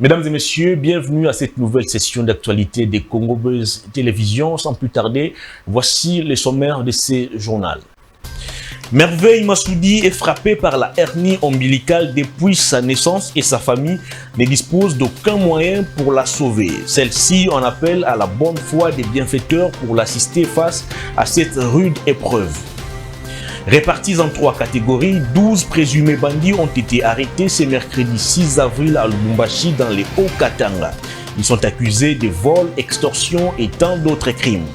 Mesdames et messieurs, bienvenue à cette nouvelle session d'actualité des Congo Buzz Télévision. Sans plus tarder, voici les sommaires de ces journaux. Merveille Massoudi est frappée par la hernie ombilicale depuis sa naissance et sa famille ne dispose d'aucun moyen pour la sauver. Celle-ci en appelle à la bonne foi des bienfaiteurs pour l'assister face à cette rude épreuve. Répartis en 3 catégories, 12 présumés bandits ont été arrêtés ce mercredi 6 avril à Lubumbashi dans les Hauts-Katanga. Ils sont accusés de vol, extorsion et tant d'autres crimes.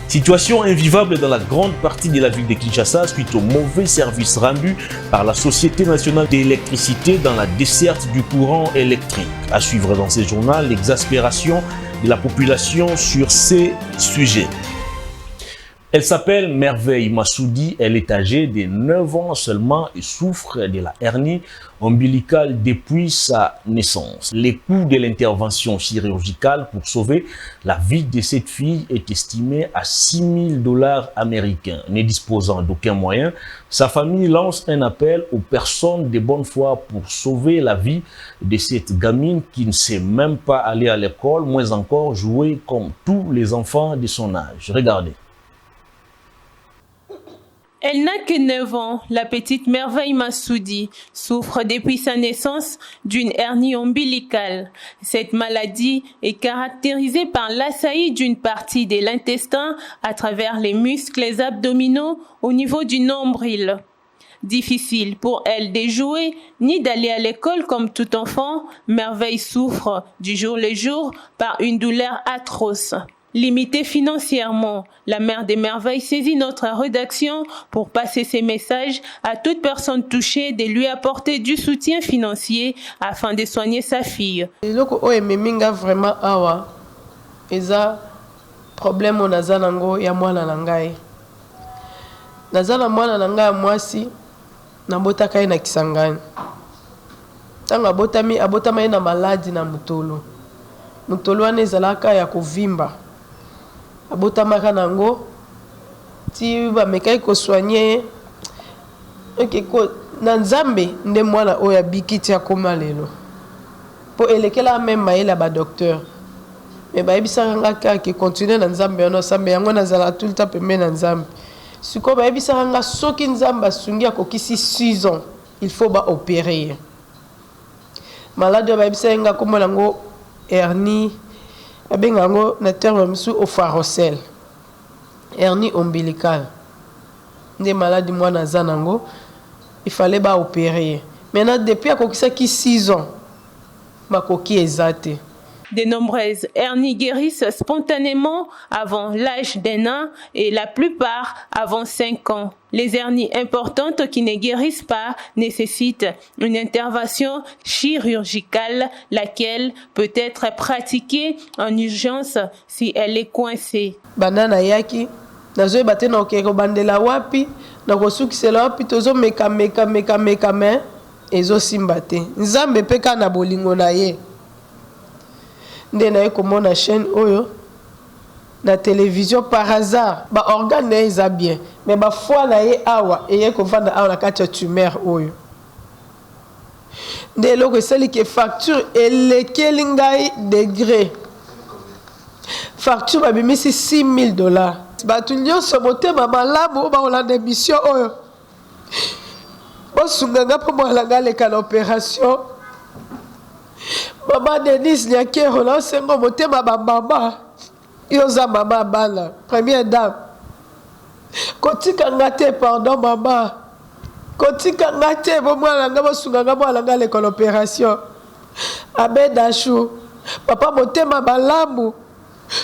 Situation invivable dans la grande partie de la ville de Kinshasa suite au mauvais service rendu par la Société nationale d'électricité dans la desserte du courant électrique. À suivre dans ces journaux, l'exaspération de la population sur ces sujets. Elle s'appelle Merveille Massoudi, elle est âgée de 9 ans seulement et souffre de la hernie ombilicale depuis sa naissance. Le coût de l'intervention chirurgicale pour sauver la vie de cette fille est estimé à $6 000 américains. Ne disposant d'aucun moyen, sa famille lance un appel aux personnes de bonne foi pour sauver la vie de cette gamine qui ne sait même pas aller à l'école, moins encore jouer comme tous les enfants de son âge. Regardez. Elle n'a que 9 ans. La petite Merveille Massoudi souffre depuis sa naissance d'une hernie ombilicale. Cette maladie est caractérisée par l'assaillie d'une partie de l'intestin à travers les muscles abdominaux au niveau du nombril. Difficile pour elle de jouer ni d'aller à l'école comme tout enfant, Merveille souffre du jour le jour par une douleur atroce. Limitée financièrement, la mère des Merveilles saisit notre rédaction pour passer ses messages à toute personne touchée de lui apporter du soutien financier afin de soigner sa fille. Eloko oyo ememinga vraiment awa eza problème o naza nango ya mwana na ngai. Naza na mwana na ngai ya mwasi nabotaka ye na Kisangani. Ntango abotama ye na maladi na mutolo. Mutolo wana ezalaka ya kovimba. Abotamaka nango ti bamekai kosoigner ko na Nzambe nde mwana oyo abikiti akoma lelo po elekela même mayela ba docteur mais bayebisaka nga ke continuer na Nzambe wana Nzambe yango nazala tout le temps pembe na Nzambe siko bayebisaka nga soki Nzambe asungi akokisi 6 ans il faut ba opérer malade bayebisaka nga kombo nango hernie abengango na terme misu opharocèle hernie ombilicale nde maladi mwana zanango il fallait ba opérer maintenant depuis akokisaki 6 ans makoki ezate. De nombreuses hernies guérissent spontanément avant l'âge d'1 an et la plupart avant 5 ans. Les hernies importantes qui ne guérissent pas nécessitent une intervention chirurgicale, laquelle peut être pratiquée en urgence si elle est coincée. Banana yaki, nazo bate na okeko bandela wapi, na kosukisela wapi tozo meka ezo simbate. Nzambe peka na bolingo na ye. Nde na komona chaîne oyo na télévision par hasard ba organe eza bien mais ba foi na ye awa eye ko vanda awa na kati tumeur oyo nde loko seli ke facture elekeli ngai degré facture babimisi $6 000 batu nyonso motema malamu ba olanda émission oyo bosunganga po mwalanga leka na opération. Maman Denise Nyakero, là, c'est mon motema ma maman. Yoza maman bala, première dame. Kotika ngate, pardon maman. Kotika ngate, bon moi la ngamo sunganga moi la ngale kon opération. Abedachou, papa motema balamu.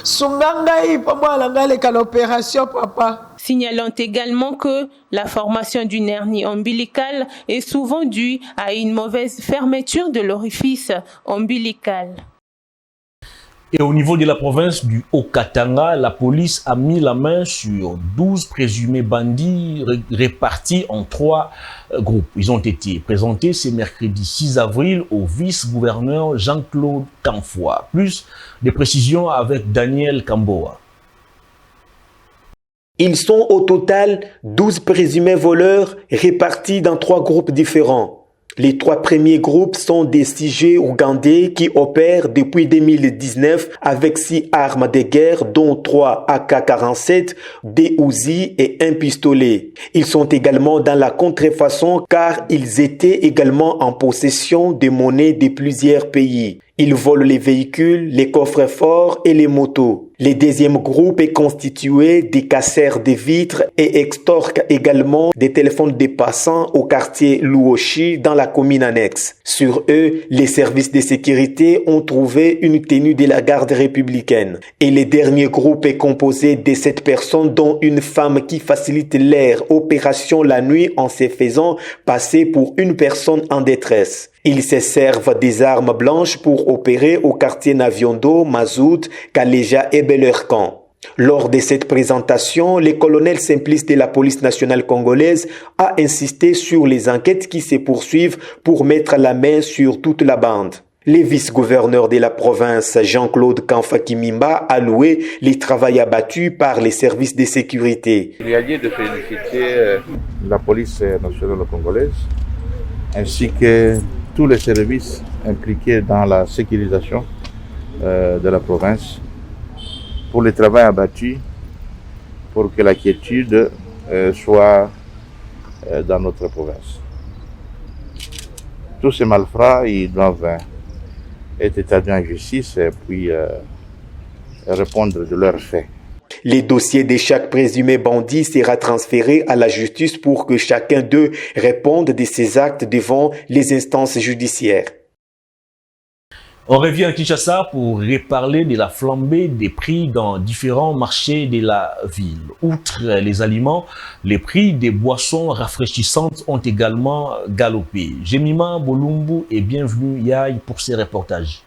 Sunganga yi pour moi la ngale kon opération papa. Signalant également que la formation d'une hernie ombilicale est souvent due à une mauvaise fermeture de l'orifice ombilical. Et au niveau de la province du Haut-Katanga, la police a mis la main sur 12 présumés bandits répartis en 3 groupes. Ils ont été présentés ce mercredi 6 avril au vice-gouverneur Jean-Claude Kamfoy. Plus de précisions avec Daniel Kamboa. Ils sont au total 12 présumés voleurs répartis dans 3 groupes différents. Les 3 premiers groupes sont des CIG ougandais qui opèrent depuis 2019 avec 6 armes de guerre, dont 3 AK-47, des Uzi et un pistolet. Ils sont également dans la contrefaçon car ils étaient également en possession de monnaies de plusieurs pays. Ils volent les véhicules, les coffres-forts et les motos. Le deuxième groupe est constitué des casseurs de vitres et extorquent également des téléphones de passants au quartier Luoshi dans la commune annexe. Sur eux, les services de sécurité ont trouvé une tenue de la garde républicaine. Et le dernier groupe est composé de 7 personnes dont une femme qui facilite leur opération la nuit en se faisant passer pour une personne en détresse. Ils se servent des armes blanches pour opérer au quartier Naviondo, Mazout, Kaleja et Belerkan. Lors de cette présentation, le colonel Simplice de la police nationale congolaise a insisté sur les enquêtes qui se poursuivent pour mettre la main sur toute la bande. Le vice-gouverneur de la province, Jean-Claude Kanfakimimba, a loué les travaux abattus par les services de sécurité. Il y a lieu de féliciter la police nationale congolaise ainsi que tous les services impliqués dans la sécurisation de la province pour le travail abattu, pour que la quiétude soit dans notre province. Tous ces malfrats, ils doivent être établis en justice et puis répondre de leurs faits. Les dossiers de chaque présumé bandit sera transféré à la justice pour que chacun d'eux réponde de ses actes devant les instances judiciaires. On revient à Kinshasa pour reparler de la flambée des prix dans différents marchés de la ville. Outre les aliments, les prix des boissons rafraîchissantes ont également galopé. Jemima Bolumbu et bienvenue Yaï pour ces reportages.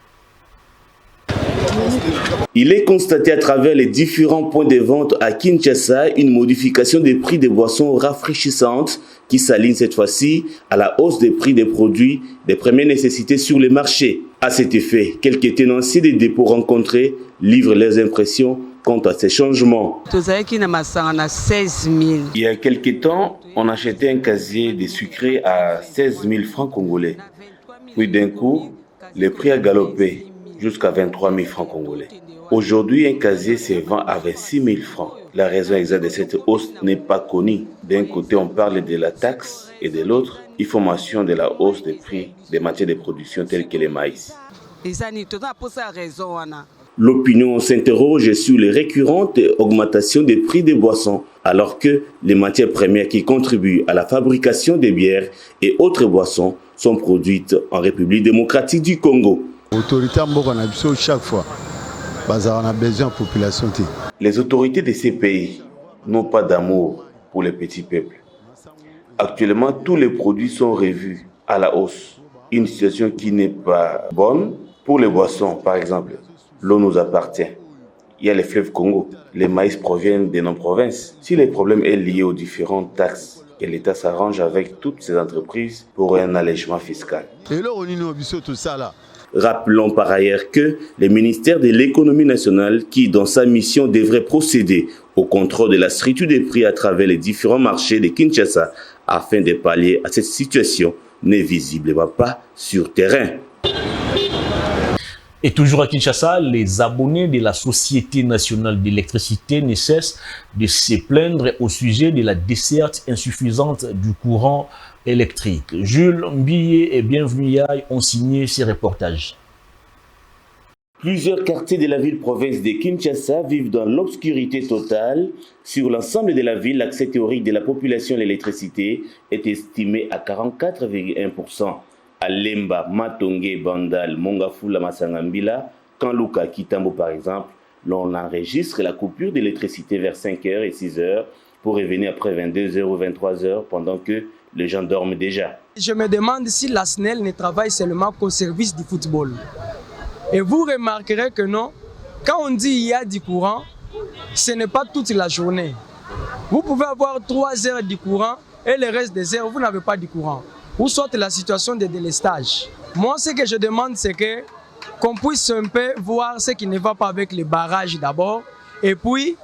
Il est constaté à travers les différents points de vente à Kinshasa une modification des prix des boissons rafraîchissantes qui s'aligne cette fois-ci à la hausse des prix des produits des premières nécessités sur les marchés. À cet effet, quelques tenanciers des dépôts rencontrés livrent leurs impressions quant à ces changements. Il y a quelques temps, on achetait un casier de sucré à 16 000 francs congolais. Puis d'un coup, le prix a galopé jusqu'à 23 000 francs congolais. Aujourd'hui, un casier se vend à 26 000 francs. La raison exacte de cette hausse n'est pas connue. D'un côté, on parle de la taxe et de l'autre, information de la hausse des prix des matières de production telles que le maïs. L'opinion s'interroge sur les récurrentes augmentations des prix des boissons, alors que les matières premières qui contribuent à la fabrication des bières et autres boissons sont produites en République démocratique du Congo. Chaque fois, les autorités de ces pays n'ont pas d'amour pour les petits peuples. Actuellement, tous les produits sont revus à la hausse. Une situation qui n'est pas bonne pour les boissons, par exemple. L'eau nous appartient. Il y a les fleuves Congo. Les maïs proviennent de nos provinces. Si le problème est lié aux différentes taxes, que l'État s'arrange avec toutes ces entreprises pour un allègement fiscal. Rappelons par ailleurs que le ministère de l'économie nationale, qui dans sa mission devrait procéder au contrôle de la structure des prix à travers les différents marchés de Kinshasa afin de pallier à cette situation, n'est visiblement pas sur terrain. Et toujours à Kinshasa, les abonnés de la Société nationale d'électricité ne cessent de se plaindre au sujet de la desserte insuffisante du courant électrique. Jules Mbillet et Bienvenue Yaï ont signé ces reportages. Plusieurs quartiers de la ville-province de Kinshasa vivent dans l'obscurité totale. Sur l'ensemble de la ville, l'accès théorique de la population à l'électricité est estimé à 44,1%. À Lemba, Matongé, Bandal, Mongafula, Masangambila, Kanluka, Kitambo par exemple, l'on enregistre la coupure d'électricité vers 5h et 6h pour revenir après 22h ou 23h pendant que les gens dorment déjà. Je me demande si la SNEL ne travaille seulement qu'au service du football. Et vous remarquerez que non, quand on dit il y a du courant, ce n'est pas toute la journée. Vous pouvez avoir 3 heures de courant et le reste des heures, vous n'avez pas de courant. Où soit la situation de délestage. Moi, ce que je demande, c'est qu'on puisse un peu voir ce qui ne va pas avec les barrages d'abord, et puis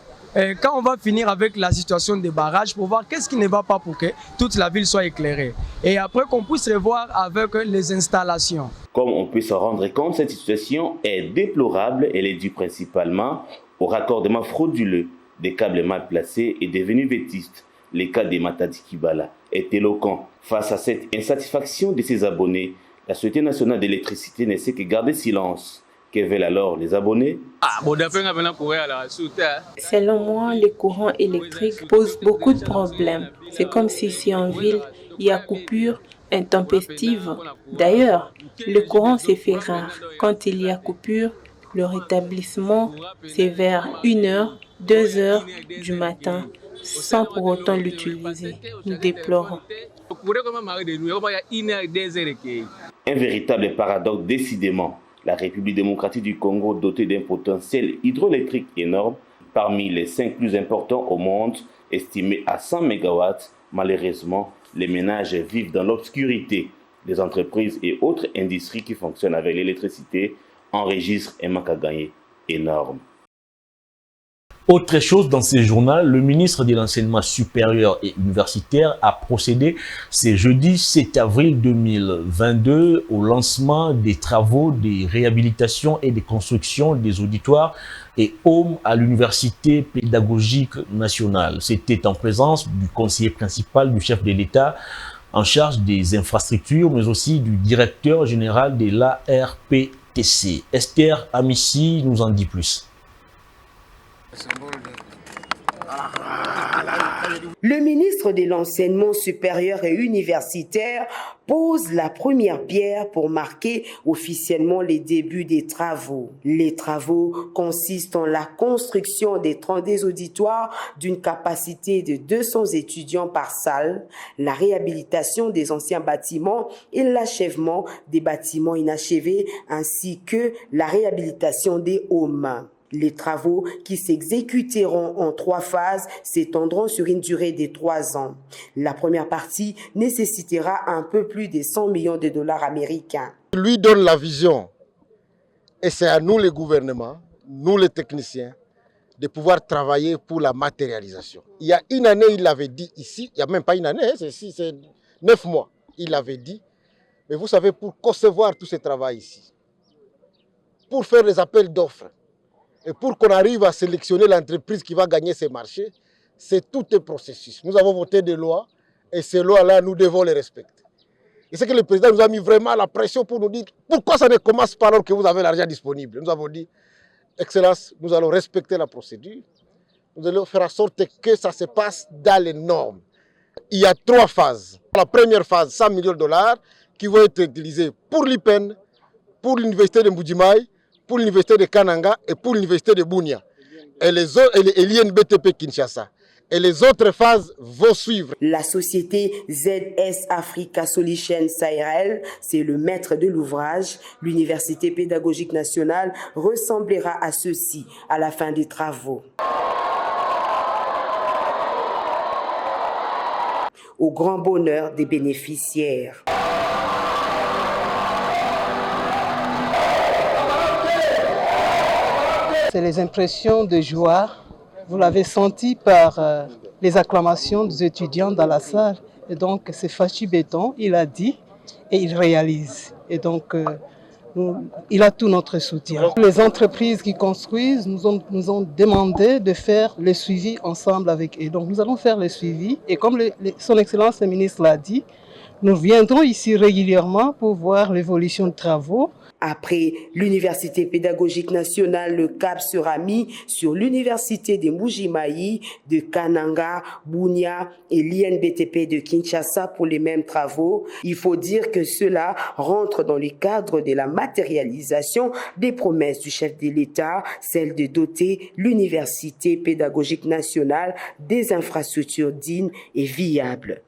quand on va finir avec la situation des barrages pour voir qu'est-ce qui ne va pas pour que toute la ville soit éclairée. Et après qu'on puisse revoir avec les installations. Comme on peut s'en rendre compte, cette situation est déplorable. Elle est due principalement au raccordement frauduleux des câbles mal placés et devenus vétustes. Le cas des Matadi Kibala est éloquent. Face à cette insatisfaction de ses abonnés, la Société nationale d'électricité ne sait que garder silence. Que veulent alors les abonnés? Selon moi, le courant électrique pose beaucoup de problèmes. C'est comme si ici en ville, il y a coupure intempestive. D'ailleurs, le courant se fait rare. Quand il y a coupure, le rétablissement, c'est vers 1h, 2h du matin, sans pour autant l'utiliser. Nous déplorons. Un véritable paradoxe décidément. La République démocratique du Congo, dotée d'un potentiel hydroélectrique énorme, parmi les 5 plus importants au monde, estimé à 100 MW, malheureusement, les ménages vivent dans l'obscurité. Les entreprises et autres industries qui fonctionnent avec l'électricité enregistrent un manque à gagner énorme. Autre chose dans ce journal, le ministre de l'Enseignement supérieur et universitaire a procédé ce jeudi 7 avril 2022 au lancement des travaux de réhabilitation et de construction des auditoires et homes à l'Université pédagogique nationale. C'était en présence du conseiller principal du chef de l'État en charge des infrastructures, mais aussi du directeur général de l'ARPTC. Esther Amissi nous en dit plus. Le ministre de l'Enseignement supérieur et universitaire pose la première pierre pour marquer officiellement les débuts des travaux. Les travaux consistent en la construction des auditoires d'une capacité de 200 étudiants par salle, la réhabilitation des anciens bâtiments et l'achèvement des bâtiments inachevés ainsi que la réhabilitation des homes. Les travaux qui s'exécuteront en 3 phases s'étendront sur une durée de 3 ans. La première partie nécessitera un peu plus de 100 millions de dollars américains. Il lui donne la vision et c'est à nous les gouvernements, nous les techniciens, de pouvoir travailler pour la matérialisation. Il y a une année, il l'avait dit ici, il n'y a même pas une année, c'est 9 mois, il l'avait dit. Mais vous savez, pour concevoir tout ce travail ici, pour faire les appels d'offres, et pour qu'on arrive à sélectionner l'entreprise qui va gagner ces marchés, c'est tout un processus. Nous avons voté des lois et ces lois-là, nous devons les respecter. Et c'est que le président nous a mis vraiment la pression pour nous dire pourquoi ça ne commence pas alors que vous avez l'argent disponible. Nous avons dit, Excellence, nous allons respecter la procédure. Nous allons faire en sorte que ça se passe dans les normes. Il y a 3 phases. La première phase, 100 millions de dollars qui vont être utilisés pour l'IPEN, pour l'université de Mbujimai, pour l'université de Kananga et pour l'université de Bunia. Et l'INBTP Kinshasa. Et les autres phases vont suivre. La société ZS Africa Solutions SARL, c'est le maître de l'ouvrage. L'Université pédagogique nationale ressemblera à ceci à la fin des travaux. Au grand bonheur des bénéficiaires. C'est les impressions de joie. Vous l'avez senti par les acclamations des étudiants dans la salle. Et donc, c'est Fachi Béton, il a dit et il réalise. Et donc, il a tout notre soutien. Les entreprises qui construisent nous ont demandé de faire le suivi ensemble avec eux. Donc, nous allons faire le suivi. Et comme son Excellence le ministre l'a dit, nous viendrons ici régulièrement pour voir l'évolution de travaux. Après l'Université pédagogique nationale, le cap sera mis sur l'Université de Mbujimai, de Kananga, Bunia et l'INBTP de Kinshasa pour les mêmes travaux. Il faut dire que cela rentre dans le cadre de la matérialisation des promesses du chef de l'État, celle de doter l'Université pédagogique nationale des infrastructures dignes et viables.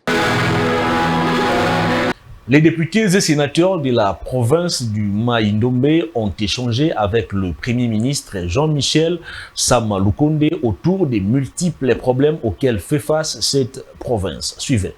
Les députés et sénateurs de la province du Mai-Ndombe ont échangé avec le Premier ministre Jean-Michel Sama Lukonde autour des multiples problèmes auxquels fait face cette province. Suivez.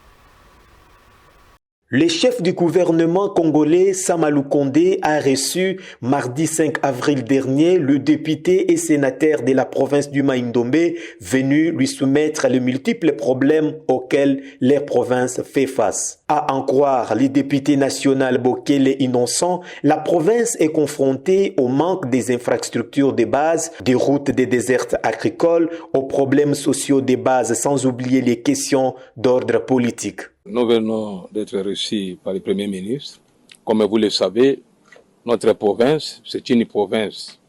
Le chef du gouvernement congolais, Sama Lukonde, a reçu mardi 5 avril dernier le député et sénateur de la province du Mai-Ndombe venu lui soumettre les multiples problèmes auxquels leur province fait face. À en croire les députés nationaux Bokele Innocent, la province est confrontée au manque des infrastructures de base, des routes des déserts agricoles, aux problèmes sociaux de base, sans oublier les questions d'ordre politique. Nous venons d'être reçus par le Premier ministre. Comme vous le savez, notre province, c'est une province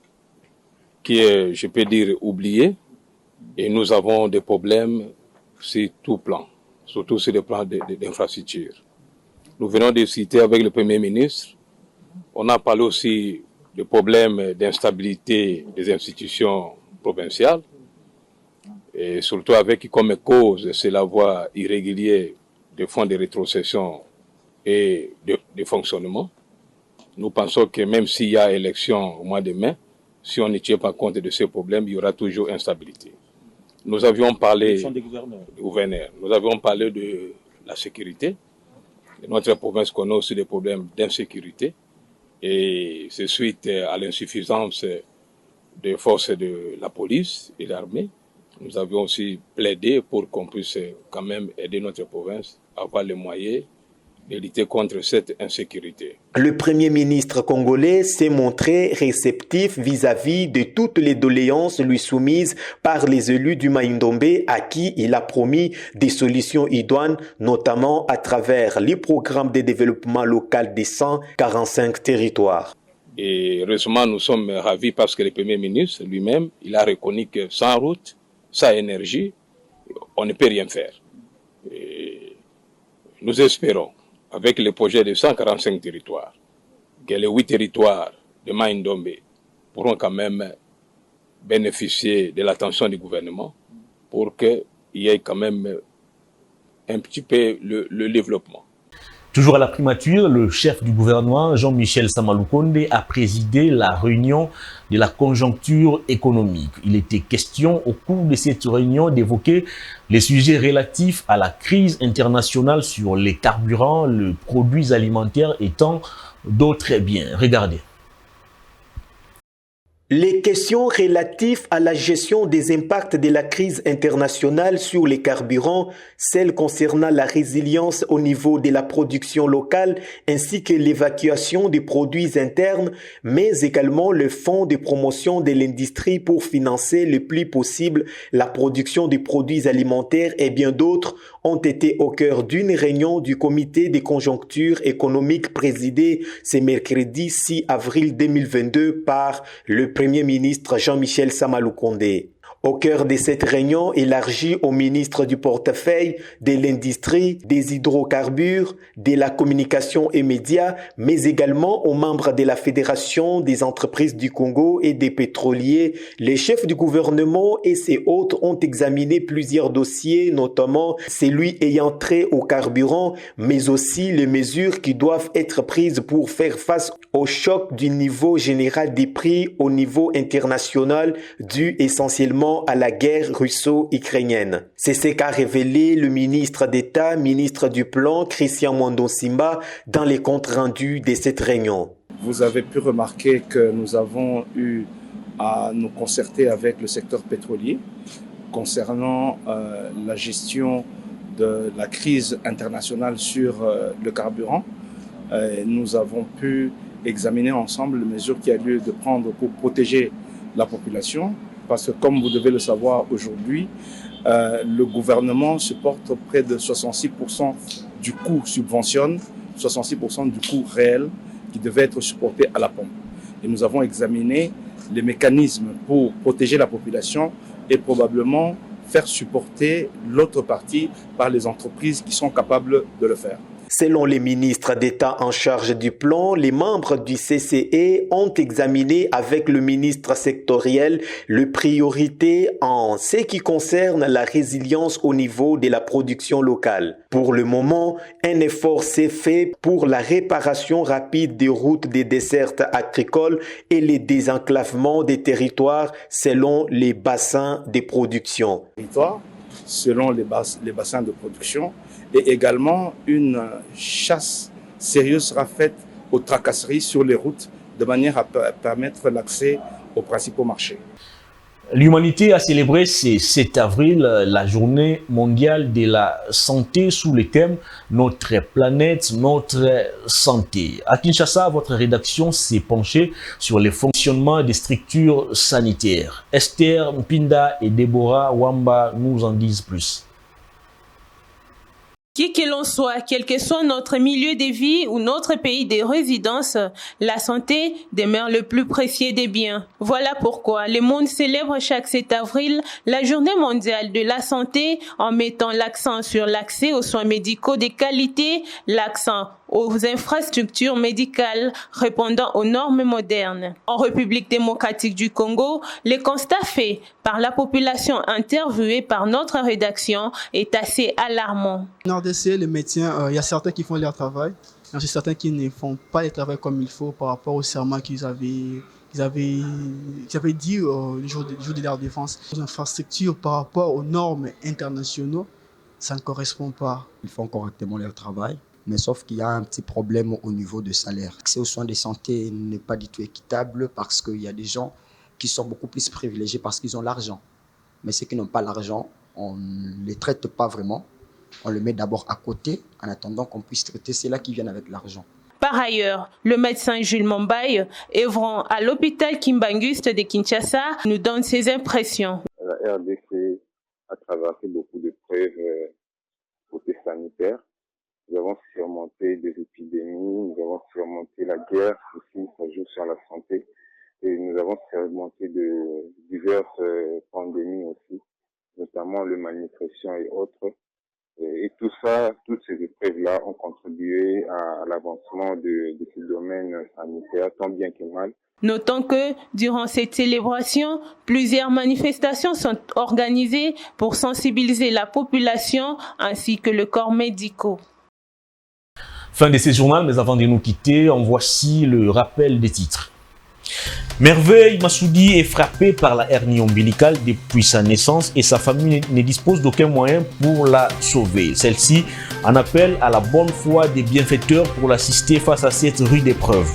qui est, je peux dire, oubliée. Et nous avons des problèmes sur tout plan, surtout sur le plan d'infrastructure. Nous venons de citer avec le Premier ministre. On a parlé aussi des problèmes d'instabilité des institutions provinciales. Et surtout avec comme cause, c'est la voie irrégulière des fonds de rétrocession et de fonctionnement. Nous pensons que même s'il y a élection au mois de mai, si on ne tient pas compte de ces problèmes, il y aura toujours instabilité. Nous avions parlé des gouverneurs, nous avions parlé de la sécurité. Notre province connaît aussi des problèmes d'insécurité et c'est suite à l'insuffisance des forces de la police et de l'armée. Nous avions aussi plaidé pour qu'on puisse quand même aider notre province à avoir les moyens de lutter contre cette insécurité. Le Premier ministre congolais s'est montré réceptif vis-à-vis de toutes les doléances lui soumises par les élus du Mai-Ndombe à qui il a promis des solutions idoines, notamment à travers les programmes de développement local des 145 territoires. Et heureusement, nous sommes ravis parce que le Premier ministre lui-même, il a reconnu que sans route, sans énergie, on ne peut rien faire. Et nous espérons, avec le projet de 145 territoires, que les 8 territoires de Mai-Ndombe pourront quand même bénéficier de l'attention du gouvernement pour qu'il y ait quand même un petit peu le développement. Toujours à la primature, le chef du gouvernement, Jean-Michel Sama Lukonde, a présidé la réunion de la conjoncture économique. Il était question au cours de cette réunion d'évoquer les sujets relatifs à la crise internationale sur les carburants, les produits alimentaires et tant d'autres biens. Regardez. Les questions relatives à la gestion des impacts de la crise internationale sur les carburants, celles concernant la résilience au niveau de la production locale ainsi que l'évacuation des produits internes, mais également le fonds de promotion de l'industrie pour financer le plus possible la production des produits alimentaires et bien d'autres ont été au cœur d'une réunion du comité de conjoncture économique présidé ce mercredi 6 avril 2022 par le Premier ministre Jean-Michel Sama Lukonde. Au cœur de cette réunion élargie au ministre du portefeuille de l'industrie, des hydrocarbures, de la communication et médias, mais également aux membres de la Fédération des entreprises du Congo et des pétroliers, les chefs du gouvernement et ses hôtes ont examiné plusieurs dossiers, notamment celui ayant trait au carburant, mais aussi les mesures qui doivent être prises pour faire face au choc du niveau général des prix au niveau international dû essentiellement à la guerre russo-ukrainienne. C'est ce qu'a révélé le ministre d'État, ministre du Plan, Christian Mwando Simba, dans les comptes rendus de cette réunion. Vous avez pu remarquer que nous avons eu à nous concerter avec le secteur pétrolier concernant la gestion de la crise internationale sur le carburant. Nous avons pu examiner ensemble les mesures qu'il y a lieu de prendre pour protéger la population. Parce que comme vous devez le savoir aujourd'hui, le gouvernement supporte près de 66% du coût subventionne, 66% du coût réel qui devait être supporté à la pompe. Et nous avons examiné les mécanismes pour protéger la population et probablement faire supporter l'autre partie par les entreprises qui sont capables de le faire. Selon les ministres d'État en charge du plan, les membres du CCE ont examiné avec le ministre sectoriel les priorités en ce qui concerne la résilience au niveau de la production locale. Pour le moment, un effort s'est fait pour la réparation rapide des routes des dessertes agricoles et le désenclavement des territoires selon les bassins de production. selon les bassins de production. Et également, une chasse sérieuse sera faite aux tracasseries sur les routes de manière à permettre l'accès aux principaux marchés. L'humanité a célébré ce 7 avril la journée mondiale de la santé sous le thème « Notre planète, notre santé ». À Kinshasa, votre rédaction s'est penchée sur le fonctionnement des structures sanitaires. Esther Mpinda et Deborah Wamba nous en disent plus. Qui que l'on soit, quel que soit notre milieu de vie ou notre pays de résidence, la santé demeure le plus précieux des biens. Voilà pourquoi le monde célèbre chaque 7 avril la journée mondiale de la santé en mettant l'accent sur l'accès aux soins médicaux de qualité, l'accent aux infrastructures médicales répondant aux normes modernes. En République démocratique du Congo, le constat fait par la population interviewée par notre rédaction est assez alarmant. En RDC, les médecins, il y a certains qui font leur travail, il y a aussi certains qui ne font pas le travail comme il faut par rapport au serment qu'ils avaient dit le jour de leur défense. Les infrastructures par rapport aux normes internationales, ça ne correspond pas. Ils font correctement leur travail. Mais sauf qu'il y a un petit problème au niveau de salaire. L'accès aux soins de santé n'est pas du tout équitable parce qu'il y a des gens qui sont beaucoup plus privilégiés parce qu'ils ont l'argent. Mais ceux qui n'ont pas l'argent, on ne les traite pas vraiment. On les met d'abord à côté en attendant qu'on puisse traiter ceux-là qui viennent avec l'argent. Par ailleurs, le médecin Jules Mombaye, œuvrant à l'hôpital Kimbanguste de Kinshasa, nous donne ses impressions. La RDC a traversé beaucoup de preuves côté sanitaire. Nous avons surmonté des épidémies, nous avons surmonté la guerre aussi, ça joue sur la santé. Et nous avons surmonté de diverses pandémies aussi, notamment le malnutrition et autres. Et tout ça, toutes ces épreuves-là ont contribué à l'avancement de ce domaine sanitaire, tant bien que mal. Notons que, durant cette célébration, plusieurs manifestations sont organisées pour sensibiliser la population ainsi que le corps médical. Fin de ce journal, mais avant de nous quitter, en voici le rappel des titres. Merveille Massoudi est frappée par la hernie ombilicale depuis sa naissance et sa famille ne dispose d'aucun moyen pour la sauver. Celle-ci en appelle à la bonne foi des bienfaiteurs pour l'assister face à cette rude épreuve.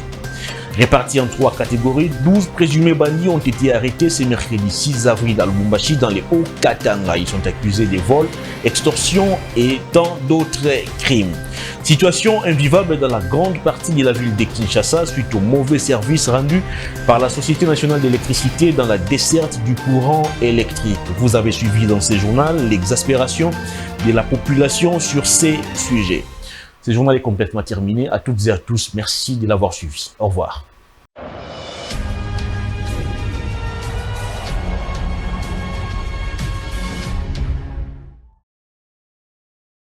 Répartis en 3 catégories, 12 présumés bandits ont été arrêtés ce mercredi 6 avril à Lubumbashi dans les Hauts-Katanga. Ils sont accusés de vol, extorsion et tant d'autres crimes. Situation invivable dans la grande partie de la ville de Kinshasa suite au mauvais service rendu par la Société nationale d'électricité dans la desserte du courant électrique. Vous avez suivi dans ce journal l'exaspération de la population sur ces sujets. Ce journal est complètement terminé. À toutes et à tous, merci de l'avoir suivi. Au revoir.